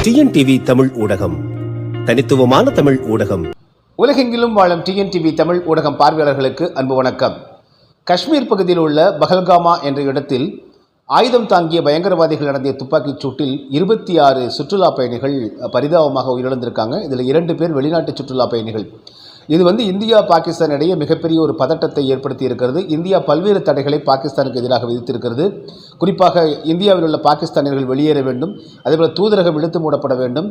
TNTV Tamil ஊடகம், தனித்துவமான தமிழ் ஊடகம். உலகெங்கிலும் வாழும் டிஎன்டிவி தமிழ் ஊடகம் பார்வையாளர்களுக்கு அன்பு வணக்கம். காஷ்மீர் பகுதியில் உள்ள பஹல்காமா என்ற இடத்தில் ஆயுதம் தாங்கிய பயங்கரவாதிகள் நடத்திய துப்பாக்கிச் சூட்டில் 26 சுற்றுலா பயணிகள் பரிதாபமாக உயிரிழந்திருக்காங்க. இதில் 2 பேர் வெளிநாட்டு சுற்றுலா பயணிகள். இது இந்தியா பாகிஸ்தான் இடையே மிகப்பெரிய ஒரு பதட்டத்தை ஏற்படுத்தி இருக்கிறது. இந்தியா பல்வேறு தடைகளை பாகிஸ்தானுக்கு எதிராக விதித்திருக்கிறது. குறிப்பாக இந்தியாவில் உள்ள பாகிஸ்தானியர்கள் வெளியேற வேண்டும், அதேபோல் தூதரகம் இழுத்து மூடப்பட வேண்டும்,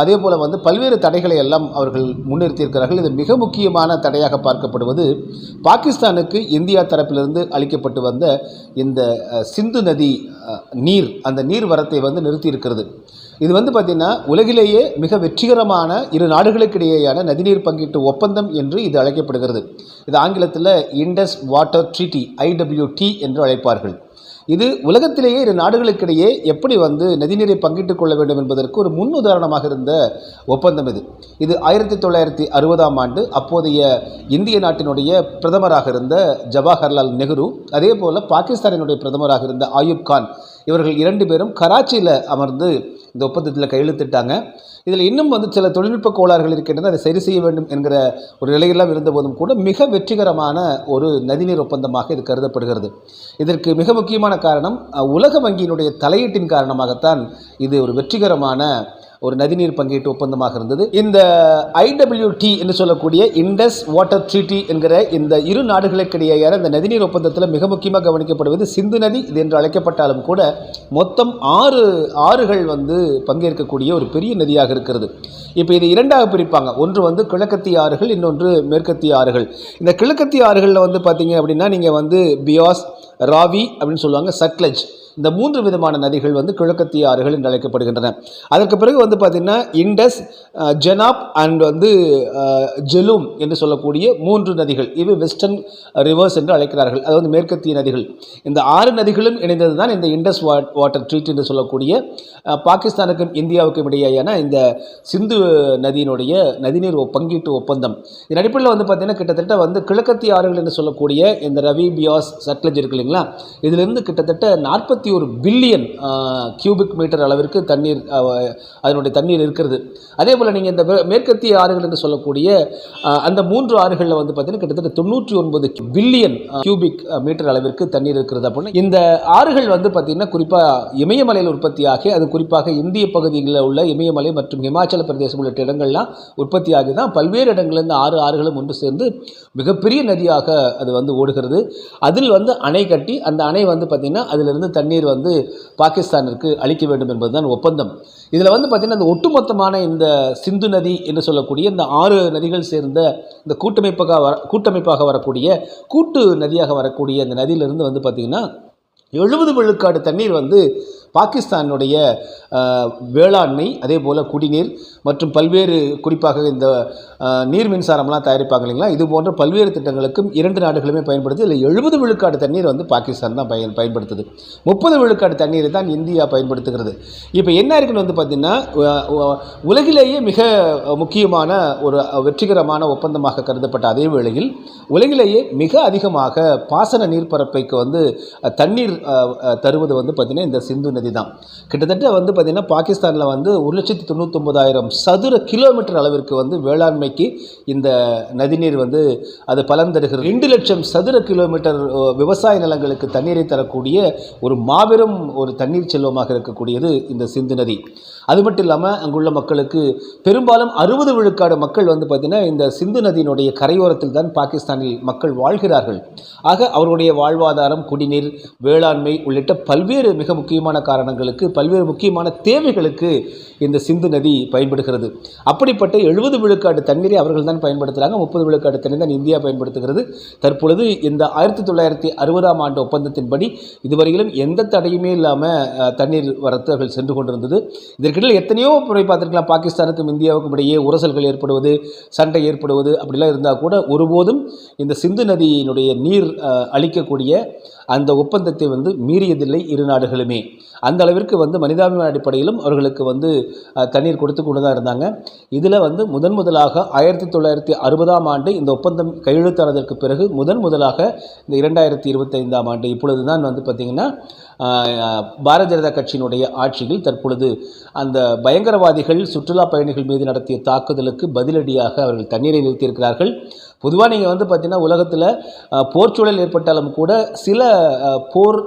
அதேபோல் பல்வேறு தடைகளை எல்லாம் அவர்கள் முன்னிறுத்தியிருக்கிறார்கள். இது மிக முக்கியமான தடையாக பார்க்கப்படுவது பாகிஸ்தானுக்கு இந்தியா தரப்பிலிருந்து அளிக்கப்பட்டு வந்த இந்த சிந்து நதி நீர், அந்த நீர் வரத்தை நிறுத்தியிருக்கிறது. இது பார்த்திங்கன்னா உலகிலேயே மிக வெற்றிகரமான இரு நாடுகளுக்கிடையேயான நதிநீர் பங்கீட்டு ஒப்பந்தம் என்று இது அழைக்கப்படுகிறது. இது ஆங்கிலத்தில் இண்டஸ் வாட்டர் ட்ரீட்டி, IWT என்று அழைப்பார்கள். இது உலகத்திலேயே இரு நாடுகளுக்கிடையே எப்படி நதிநீரை பங்கிட்டுக் கொள்ள வேண்டும் என்பதற்கு ஒரு முன் உதாரணமாக இருந்த ஒப்பந்தம் இது 1960ஆம் ஆண்டு அப்போதைய இந்திய நாட்டினுடைய பிரதமராக இருந்த ஜவஹர்லால் நெஹ்ரு, அதே போல் பாகிஸ்தானினுடைய பிரதமராக இருந்த ஆயூப் கான், இவர்கள் 2 பேரும் கராச்சியில் அமர்ந்து இந்த ஒப்பந்தத்தில் கையெழுத்திட்டாங்க. இதில் இன்னும் சில தொழில்நுட்ப கோளாறுகள் இருக்கின்றன, அதை சரி செய்ய வேண்டும் என்கிற ஒரு நிலையெல்லாம் இருந்தபோதும் கூட மிக வெற்றிகரமான ஒரு நதிநீர் ஒப்பந்தமாக இது கருதப்படுகிறது. இதற்கு மிக முக்கியமான காரணம் உலக வங்கியினுடைய தலையீட்டின் காரணமாகத்தான் இது ஒரு வெற்றிகரமான ஒரு நதிநீர் பங்கீட்டு ஒப்பந்தமாக இருந்தது. இந்த IWT என்று சொல்லக்கூடிய இண்டஸ் வாட்டர் ட்ரீட்டி என்கிற இந்த இரு நாடுகளுக்கிடையேயான இந்த நதிநீர் ஒப்பந்தத்தில் மிக முக்கியமாக கவனிக்கப்படுவது சிந்து நதி. இது என்று அழைக்கப்பட்டாலும் கூட மொத்தம் 6 ஆறுகள் பங்கேற்கக்கூடிய ஒரு பெரிய நதியாக இருக்கிறது. இப்போ இது 2ஆக பிரிப்பாங்க. ஒன்று கிழக்கத்திய ஆறுகள், இன்னொன்று மேற்கத்திய ஆறுகள். இந்த கிழக்கத்திய ஆறுகளில் பார்த்தீங்க அப்படின்னா நீங்கள் பியாஸ், ராவி அப்படின்னு சொல்லுவாங்க, சட்லஜ், இந்த 3 விதமான நதிகள் கிழக்கத்திய ஆறுகள் என்று அழைக்கப்படுகின்றன. அதற்கு பிறகு பார்த்திங்கன்னா இண்டஸ், ஜனாப் அண்ட் ஜெலூம் என்று சொல்லக்கூடிய 3 நதிகள். இவை வெஸ்டர்ன் ரிவர்ஸ் என்று அழைக்கிறார்கள். அது மேற்கத்திய நதிகள். இந்த 6 நதிகளும் இணைந்தது தான் இந்த இண்டஸ் வாட்டர் ட்ரீட் என்று சொல்லக்கூடிய பாகிஸ்தானுக்கும் இந்தியாவுக்கும் இடையேயான இந்த சிந்து நதியினுடைய நதிநீர் பங்கீட்டு ஒப்பந்தம். இதன் அடிப்படையில் பார்த்திங்கன்னா கிட்டத்தட்ட கிழக்கத்திய ஆறுகள் என்று சொல்லக்கூடிய இந்த ரவி, பியாஸ், சட்லஜ் இருக்கு இல்லைங்களா, இதிலிருந்து கிட்டத்தட்ட 41 பில்லியன் கியூபிக் மீட்டர் அளவிற்கு தண்ணீர், அதனுடைய தண்ணீர் இருக்கிறது. அதே போல் நீங்கள் இந்த மேற்கத்திய ஆறுகள் என்று சொல்லக்கூடிய அந்த 3 ஆறுகளில் பார்த்தீங்கன்னா கிட்டத்தட்ட 99 பில்லியன் கியூபிக் மீட்டர் அளவிற்கு தண்ணீர் இருக்கிறது. அப்படின்னு இந்த ஆறுகள் பார்த்தீங்கன்னா குறிப்பாக இமயமலையில் உற்பத்தியாகி, அது குறிப்பாக இந்திய பகுதிகளில் உள்ள இமயமலை மற்றும் இமாச்சல பிரதேசம் உள்ளிட்ட இடங்கள்லாம் உற்பத்தியாகி தான் பல்வேறு இடங்களிலிருந்து 6 ஆறுகளும் ஒன்று சேர்ந்து மிகப்பெரிய நதியாக அது ஓடுகிறது. அதில் அணை கட்டி அந்த அணை பார்த்தீங்கன்னா அதிலிருந்து தண்ணீர் பாகிஸ்தானிற்கு அளிக்க வேண்டும் என்பதுதான் ஒப்பந்தம். இதில் பார்த்தீங்கன்னா இந்த ஒட்டுமொத்தமான இந்த சிந்து நதி என்று சொல்லக்கூடிய இந்த 6 நதிகள் சேர்ந்த இந்த கூட்டமைப்பாக வரக்கூடிய கூட்டு நதியாக வரக்கூடிய இந்த நதியிலிருந்து பார்த்தீங்கன்னா 70 விழுக்காடு தண்ணீர் பாகிஸ்தானுடைய வேளாண்மை, அதே போல் குடிநீர் மற்றும் பல்வேறு, குறிப்பாக இந்த நீர் மின்சாரம்லாம் தயாரிப்பாங்க இல்லைங்களா, இது போன்ற பல்வேறு திட்டங்களுக்கும் 2 நாடுகளுமே பயன்படுது. இதில் 70 விழுக்காடு தண்ணீர் பாகிஸ்தான் தான் பயன்படுத்துது. 30 விழுக்காடு தண்ணீரை தான் இந்தியா பயன்படுத்துகிறது. இப்போ என்ன இருக்குன்னு பார்த்தீங்கன்னா உலகிலேயே மிக முக்கியமான ஒரு வெற்றிகரமான ஒப்பந்தமாக கருதப்பட்ட அதே வேளையில் உலகிலேயே மிக அதிகமாக பாசன நீர்ப்பரப்பைக்கு தண்ணீர் தருவது பார்த்தீங்கன்னா இந்த சிந்து நதி தான். கிட்டத்தட்ட பார்த்தீங்கன்னா பாகிஸ்தானில் 1,99,000 சதுர கிலோமீட்டர் அளவிற்கு வேளாண்மைக்கு இந்த நதிநீர் அது பலன் தருகிறது. 2 லட்சம் சதுர கிலோமீட்டர் விவசாய நிலங்களுக்கு தண்ணீரை தரக்கூடிய ஒரு மாபெரும் ஒரு தண்ணீர் செல்வமாக இருக்கக்கூடியது இந்த சிந்து நதி. அது மட்டும் இல்லாமல் அங்குள்ள மக்களுக்கு பெரும்பாலும் 60 விழுக்காடு மக்கள் பார்த்தீங்கன்னா இந்த சிந்து நதியினுடைய கரையோரத்தில் தான் பாகிஸ்தானில் மக்கள் வாழ்கிறார்கள். ஆக அவருடைய வாழ்வாதாரம், குடிநீர், வேளாண்மை உள்ளிட்ட பல்வேறு மிக முக்கியமான காரணங்களுக்கு, பல்வேறு முக்கியமான தேவைகளுக்கு இந்த சிந்து நதி பயன்படுகிறது. அப்படிப்பட்ட 70 விழுக்காடு தண்ணீரை அவர்கள் தான் பயன்படுத்துகிறாங்க. 30 விழுக்காடு தண்ணீர் தான் இந்தியா பயன்படுத்துகிறது. தற்பொழுது இந்த 1960ஆம் ஆண்டு ஒப்பந்தத்தின்படி இதுவரையிலும் எந்த தடையுமே இல்லாமல் தண்ணீர் வரத்து அவர்கள் சென்று கொண்டிருந்தது. இதற்கிடையில் எத்தனையோ முறை பார்த்துருக்கலாம், பாகிஸ்தானுக்கும் இந்தியாவுக்கும் இடையே உரசல்கள் ஏற்படுவது, சண்டை ஏற்படுவது, அப்படிலாம் இருந்தால் கூட ஒருபோதும் இந்த சிந்து நதியினுடைய நீர் அளிக்கக்கூடிய அந்த ஒப்பந்தத்தை மீறியதில்லை இரு நாடுகளுமே. அந்த அளவிற்கு வந்து மனிதாபிமான அடிப்படையிலும் அவர்களுக்கு வந்து தண்ணீர் கொடுத்து கொண்டு தான் இருந்தாங்க. இதில் வந்து முதலாக 1960ஆம் ஆண்டு இந்த ஒப்பந்தம் கையெழுத்தானதற்கு பிறகு முதலாக இந்த 2025ஆம் ஆண்டு இப்பொழுது தான் வந்து பார்த்திங்கன்னா பாரதிய ஜனதா கட்சியினுடைய ஆட்சியில் தற்பொழுது அந்த பயங்கரவாதிகள் சுற்றுலா பயணிகள் மீது நடத்திய தாக்குதலுக்கு பதிலடியாக அவர்கள் தண்ணீரை நிறுத்தியிருக்கிறார்கள். பொதுவாக நீங்கள் வந்து பார்த்திங்கன்னா உலகத்தில் போர்ச்சூழல் ஏற்பட்டாலும் கூட சில போர்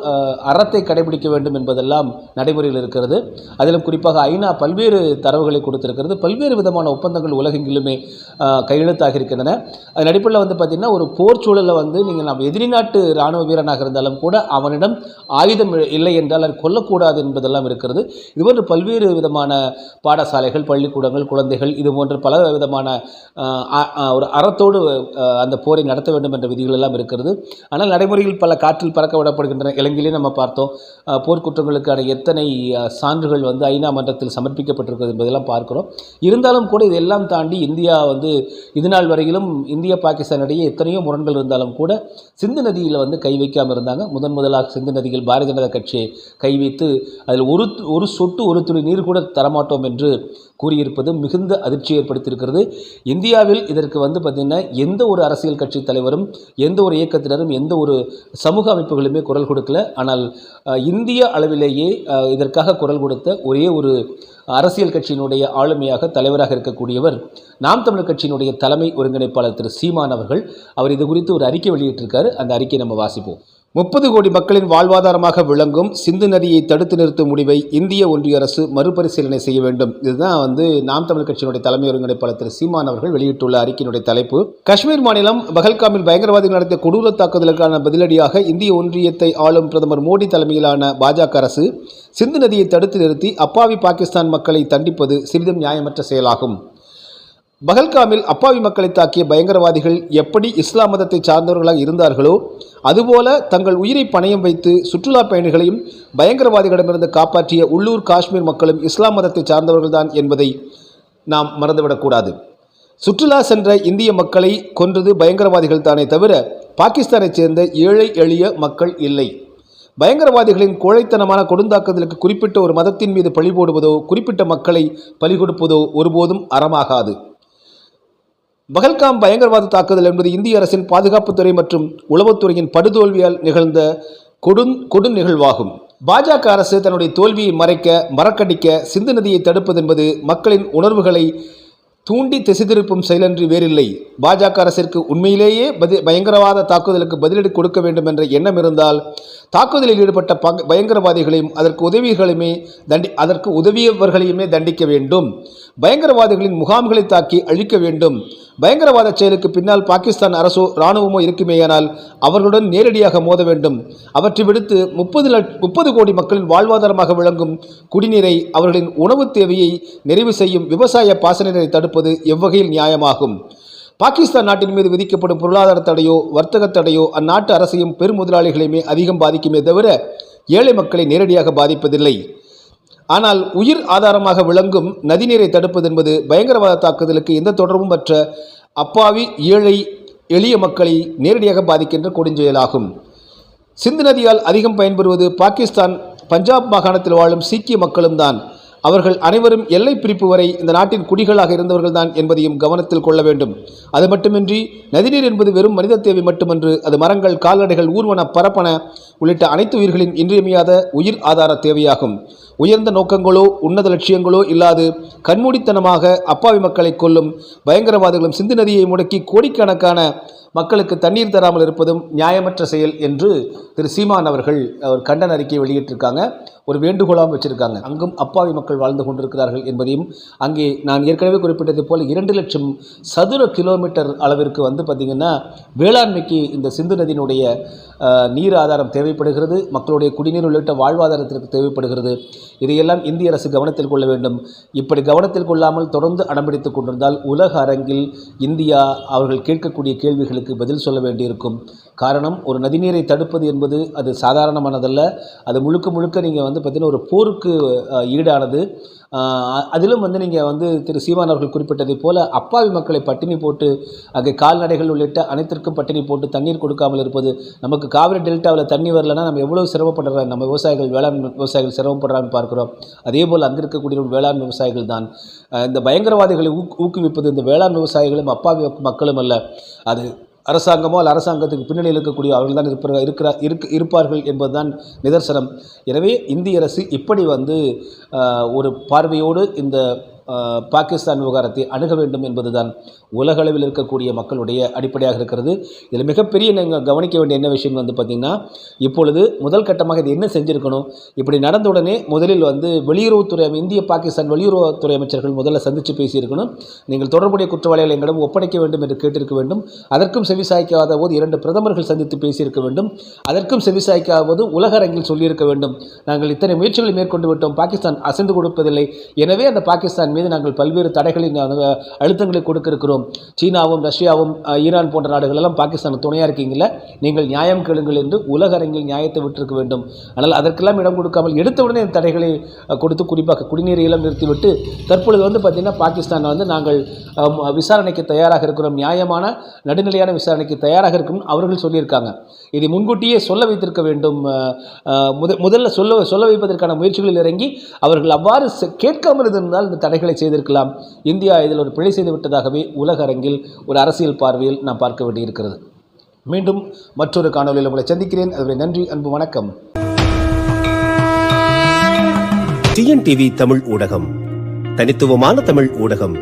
அறத்தை கடைபிடிக்க வேண்டும் என்பதெல்லாம் நடைமுறையில் இருக்கிறது. அதிலும் குறிப்பாக ஐநா பல்வேறு தரவுகளை கொடுத்திருக்கிறது. பல்வேறு விதமான ஒப்பந்தங்கள் உலகெங்கிலுமே கையெழுத்தாக இருக்கின்றன. அதன் அடிப்படையில் வந்து பார்த்திங்கன்னா ஒரு போர் சூழலில் வந்து நீங்கள் நம்ம எதிரி நாட்டு இராணுவ வீரனாக இருந்தாலும் கூட அவனிடம் ஆயுதம் இல்லை என்றால் அது கொல்லக்கூடாது என்பதெல்லாம் இருக்கிறது. இதுபோன்று பல்வேறு விதமான பாடசாலைகள், பள்ளிக்கூடங்கள், குழந்தைகள் இது போன்ற பல விதமான ஒரு அறத்தோடு அந்த போரை நடத்த வேண்டும் என்ற விதிகள் எல்லாம் இருக்கிறது. ஆனால் நடைமுறையில் பல காற்றில் பறக்க விடப்படுகின்றன. இலங்கையிலே நம்ம பார்த்தோம், போர்க்குற்றங்களுக்கான எத்தனை சான்றுகள் வந்து ஐநா மன்றத்தில் சமர்ப்பிக்கப்பட்டிருக்கிறது என்பதெல்லாம் பார்க்கிறோம். இருந்தாலும் கூட இதெல்லாம் தாண்டி இந்தியா வந்து இதுநாள் வரையிலும் இந்தியா பாகிஸ்தான் இடையே எத்தனையோ முரண்கள் இருந்தாலும் கூட சிந்து நதியில் வந்து கை வைக்காமல் இருந்தாங்க. முதலாக சிந்து நதியில் பாரதிய ஜனதா கட்சியை கை வைத்து அதில் ஒரு சொட்டு ஒரு துளி நீர் கூட தரமாட்டோம் என்று கூறியிருப்பது மிகுந்த அதிர்ச்சி ஏற்படுத்தியிருக்கிறது. இந்தியாவில் இதற்கு வந்து பார்த்திங்கன்னா எந்த ஒரு அரசியல் கட்சி தலைவரும், எந்த ஒரு இயக்கத்தினரும், எந்த ஒரு சமூக அமைப்புகளுமே குரல் கொடுக்கல. ஆனால் இந்திய அளவிலேயே இதற்காக குரல் கொடுத்த ஒரே ஒரு அரசியல் கட்சியினுடைய ஆளுமையாக தலைவராக இருக்கக்கூடியவர் நாம் தமிழர் கட்சியினுடைய தலைமை ஒருங்கிணைப்பாளர் திரு சீமான் அவர்கள். அவர் இது குறித்து ஒரு அறிக்கை வெளியிட்டிருக்காரு. அந்த அறிக்கையை நம்ம வாசிப்போம். 30 கோடி மக்களின் வாழ்வாதாரமாக விளங்கும் சிந்து நதியை தடுத்து நிறுத்தும் முடிவை இந்திய ஒன்றிய அரசு மறுபரிசீலனை செய்ய வேண்டும். இதுதான் வந்து நாம் தமிழ் கட்சியினுடைய தலைமை ஒருங்கிணைப்பாளர் திரு சீமான் அவர்கள் வெளியிட்டுள்ள அறிக்கையினுடைய தலைப்பு. காஷ்மீர் மாநிலம் பஹல்காமில் பயங்கரவாதிகள் நடத்திய கொடூர தாக்குதலுக்கான பதிலடியாக இந்திய ஒன்றியத்தை ஆளும் பிரதமர் மோடி தலைமையிலான பாஜக அரசு சிந்து நதியை தடுத்து நிறுத்தி அப்பாவி பாகிஸ்தான் மக்களை தண்டிப்பது சிறிதும் நியாயமற்ற செயலாகும். பஹல்காமில் அப்பாவி மக்களை தாக்கிய பயங்கரவாதிகள் எப்படி இஸ்லாம் மதத்தை சார்ந்தவர்களாக இருந்தார்களோ அதுபோல தங்கள் உயிரை பணயம் வைத்து சுற்றுலா பயணிகளையும் பயங்கரவாதிகளிடமிருந்து காப்பாற்றிய உள்ளூர் காஷ்மீர் மக்களும் இஸ்லாம் மதத்தை சார்ந்தவர்கள்தான் என்பதை நாம் மறந்துவிடக்கூடாது. சுற்றுலா சென்ற இந்திய மக்களை கொன்றது பயங்கரவாதிகள் தானே தவிர பாகிஸ்தானைச் சேர்ந்த ஏழை எளிய மக்கள் இல்லை. பயங்கரவாதிகளின் கோழைத்தனமான கொடுந்தாக்குதலுக்கு குறிப்பிட்ட ஒரு மதத்தின் மீது பழி போடுவதோ குறிப்பிட்ட மக்களை பலி கொடுப்பதோ ஒருபோதும் அறமாகாது. பஹல்காம் பயங்கரவாத தாக்குதல் என்பது இந்திய அரசின் பாதுகாப்புத்துறை மற்றும் உளவுத்துறையின் படுதோல்வியால் நிகழ்ந்த கொடும் நிகழ்வாகும். பாஜக அரசு தன்னுடைய தோல்வியை மறக்கடிக்க சிந்து நதியை தடுப்பது என்பது மக்களின் உணர்வுகளை தூண்டி திசை திருப்பும் செயலன்றி வேறில்லை. பாஜக அரசிற்கு உண்மையிலேயே பயங்கரவாத தாக்குதலுக்கு பதிலடி கொடுக்க வேண்டும் என்ற எண்ணம் இருந்தால் தாக்குதலில் ஈடுபட்ட பயங்கரவாதிகளையும் அதற்கு உதவியவர்களையுமே தண்டிக்க வேண்டும். பயங்கரவாதிகளின் முகாம்களை தாக்கி அழிக்க வேண்டும். பயங்கரவாத செயலுக்கு பின்னால் பாகிஸ்தான் அரசோ இராணுவமோ இருக்குமேயானால் அவர்களுடன் நேரடியாக மோத வேண்டும். அவற்றை விடுத்து 30 கோடி மக்களின் வாழ்வாதாரமாக விளங்கும் குடிநீரை, அவர்களின் உணவு தேவையை நிறைவு செய்யும் விவசாய பாசன நீரை தடுப்பது எவ்வகையில் நியாயமாகும்? பாகிஸ்தான் நாட்டின் மீது விதிக்கப்படும் பொருளாதார தடையோ வர்த்தக தடையோ அந்நாட்டு அரசையும் பெரும் முதலாளிகளையுமே அதிகம் பாதிக்குமே தவிர ஏழை மக்களை நேரடியாக பாதிப்பதில்லை. ஆனால் உயிர் ஆதாரமாக விளங்கும் நதிநீரை தடுப்பது என்பது பயங்கரவாத தாக்குதலுக்கு எந்த தொடர்பும் மற்ற அப்பாவி ஏழை எளிய மக்களை நேரடியாக பாதிக்கின்ற கொடுஞ்செயலாகும். சிந்து நதியால் அதிகம் பயன்பெறுவது பாகிஸ்தான் பஞ்சாப் மாகாணத்தில் வாழும் சீக்கிய மக்களும் தான். அவர்கள் அனைவரும் எல்லை பிரிப்பு வரை இந்த நாட்டின் குடிகளாக இருந்தவர்கள்தான் என்பதையும் கவனத்தில் கொள்ள வேண்டும். அது மட்டுமின்றி நதிநீர் என்பது வெறும் மனித தேவை மட்டுமன்று, அது மரங்கள், கால்நடைகள், ஊர்வன, பரப்பன உள்ளிட்ட அனைத்து உயிர்களின் இன்றியமையாத உயிர் ஆதார தேவையாகும். உயர்ந்த நோக்கங்களோ உன்னத லட்சியங்களோ இல்லாது கண்மூடித்தனமாக அப்பாவி மக்களை கொல்லும் பயங்கரவாதிகளும் சிந்து நதியை முடக்கி கோடிக்கணக்கான மக்களுக்கு தண்ணீர் தராமல் இருப்பதும் நியாயமற்ற செயல் என்று திரு சீமான் அவர்கள் ஒரு கண்டன அறிக்கையை வெளியிட்டிருக்காங்க. ஒரு வேண்டுகோளாகவும் வச்சிருக்காங்க. அங்கும் அப்பாவி மக்கள் வாழ்ந்து கொண்டிருக்கிறார்கள் என்பதையும், அங்கே நான் ஏற்கனவே குறிப்பிட்டது போல் 2 லட்சம் சதுர கிலோமீட்டர் அளவிற்கு வந்து பார்த்திங்கன்னா வேளாண்மைக்கு இந்த சிந்து நதியினுடைய நீர் ஆதாரம் தேவைப்படுகிறது. மக்களுடைய குடிநீர் உள்ளிட்ட வாழ்வாதாரத்திற்கு தேவைப்படுகிறது. இதையெல்லாம் இந்திய அரசு கவனத்தில் கொள்ள வேண்டும். இப்படி கவனத்தில் கொள்ளாமல் தொடர்ந்து அடம்பிடித்துக் கொண்டிருந்தால் உலக அரங்கில் இந்தியா அவர்கள் கேட்கக்கூடிய கேள்விகளுக்கு பதில் சொல்ல வேண்டியிருக்கும். காரணம், ஒரு நதிநீரை தடுப்பது என்பது அது சாதாரணமானதல்ல. அது முழுக்க நீங்கள் வந்து பார்த்திங்கன்னா ஒரு போருக்கு ஈடானது. அதிலும் நீங்கள் திரு சீமான் அவர்கள் குறிப்பிட்டதைப் போல அப்பாவி மக்களை பட்டினி போட்டு அங்கே கால்நடைகள் உள்ளிட்ட அனைத்திற்கும் பட்டினி போட்டு தண்ணீர் கொடுக்காமல் இருப்பது. நமக்கு காவிரி டெல்டாவில் தண்ணி வரலன்னா நம்ம எவ்வளோ சிரமப்படுறாங்க, நம்ம வேளாண் விவசாயிகள் சிரமப்படுறாங்கன்னு பார்க்குறோம். அதே போல் அங்கே இருக்கக்கூடிய வேளாண் விவசாயிகள் தான். இந்த பயங்கரவாதிகளை ஊக்குவிப்பது இந்த வேளாண் விவசாயிகளும் அப்பாவி மக்களும் அல்ல, அது அரசாங்கமோ அல்ல அரசாங்கத்துக்கு பின்னணியில் இருக்கக்கூடிய அவர்கள் தான் இருப்பார்கள் என்பதுதான் நிதர்சனம். எனவே இந்திய அரசு இப்படி ஒரு பார்வையோடு இந்த பாகிஸ்தான் விவகாரத்தை அணுக வேண்டும் என்பதுதான் உலகளவில் இருக்கக்கூடிய மக்களுடைய அடிப்படையாக இருக்கிறது. இதில் மிகப்பெரிய நீங்கள் கவனிக்க வேண்டிய என்ன விஷயம் பார்த்திங்கன்னா, இப்பொழுது முதல் கட்டமாக இது என்ன செஞ்சுருக்கணும், இப்படி நடந்தவுடனே முதலில் வெளியுறவுத்துறை இந்திய பாகிஸ்தான் வெளியுறவுத்துறை அமைச்சர்கள் முதல்ல சந்தித்து பேசியிருக்கணும். நீங்கள் தொடர்புடைய குற்றவாளிகளை எங்களிடம் ஒப்படைக்க வேண்டும் என்று கேட்டிருக்க வேண்டும். அதற்கும் செவிசாய்க்காத போது 2 பிரதமர்கள் சந்தித்து பேசியிருக்க வேண்டும். அதற்கும் செவிசாய்க்காத போது உலக அரங்கில் சொல்லியிருக்க வேண்டும், நாங்கள் இத்தனை முயற்சிகளை மேற்கொண்டு விட்டோம், பாகிஸ்தான் அசைந்து கொடுப்பதில்லை, எனவே அந்த பாகிஸ்தான் மீது நாங்கள் பல்வேறு தடைகளின் அழுத்தங்களை கொடுக்க இருக்கிறோம். சீனாவும் ரஷ்யாவும் ஈரான் போன்ற நாடுகள் எல்லாம் பாகிஸ்தான் துணையாக இருக்கீங்கள, நீங்கள் நியாயம் கேளுங்கள் என்று உலக அரங்கில் நியாயத்தை விட்டிருக்க வேண்டும். ஆனால் அதற்கெல்லாம் இடம் கொடுக்காமல் எடுத்தவுடனே தடைகளை கொடுத்து குறிப்பாக குடிநீரை எல்லாம் நிறுத்திவிட்டு தற்பொழுது பார்த்திங்கன்னா பாகிஸ்தான் நாங்கள் விசாரணைக்கு தயாராக இருக்கிறோம், நியாயமான நடுநிலையான விசாரணைக்கு தயாராக இருக்கும் அவர்கள் சொல்லியிருக்காங்க. இதை முன்கூட்டியே சொல்ல வைத்திருக்க வேண்டும். முதல்ல சொல்ல வைப்பதற்கான முயற்சிகளில் இறங்கி அவர்கள் அவ்வாறு கேட்காமல் இருந்தால் இந்த தடைகளை செய்திருக்கலாம். இந்தியா இதில் ஒரு பிழை செய்து விட்டதாகவே உலக அரங்கில் ஒரு அரசியல் பார்வையில் நாம் பார்க்க வேண்டியிருக்கிறது. மீண்டும் மற்றொரு காணொலியில் உங்களை சந்திக்கிறேன். அதுவரை நன்றி, அன்பு, வணக்கம். டிஎன்டிவி தமிழ் ஊடகம், தனித்துவமான தமிழ் ஊடகம்.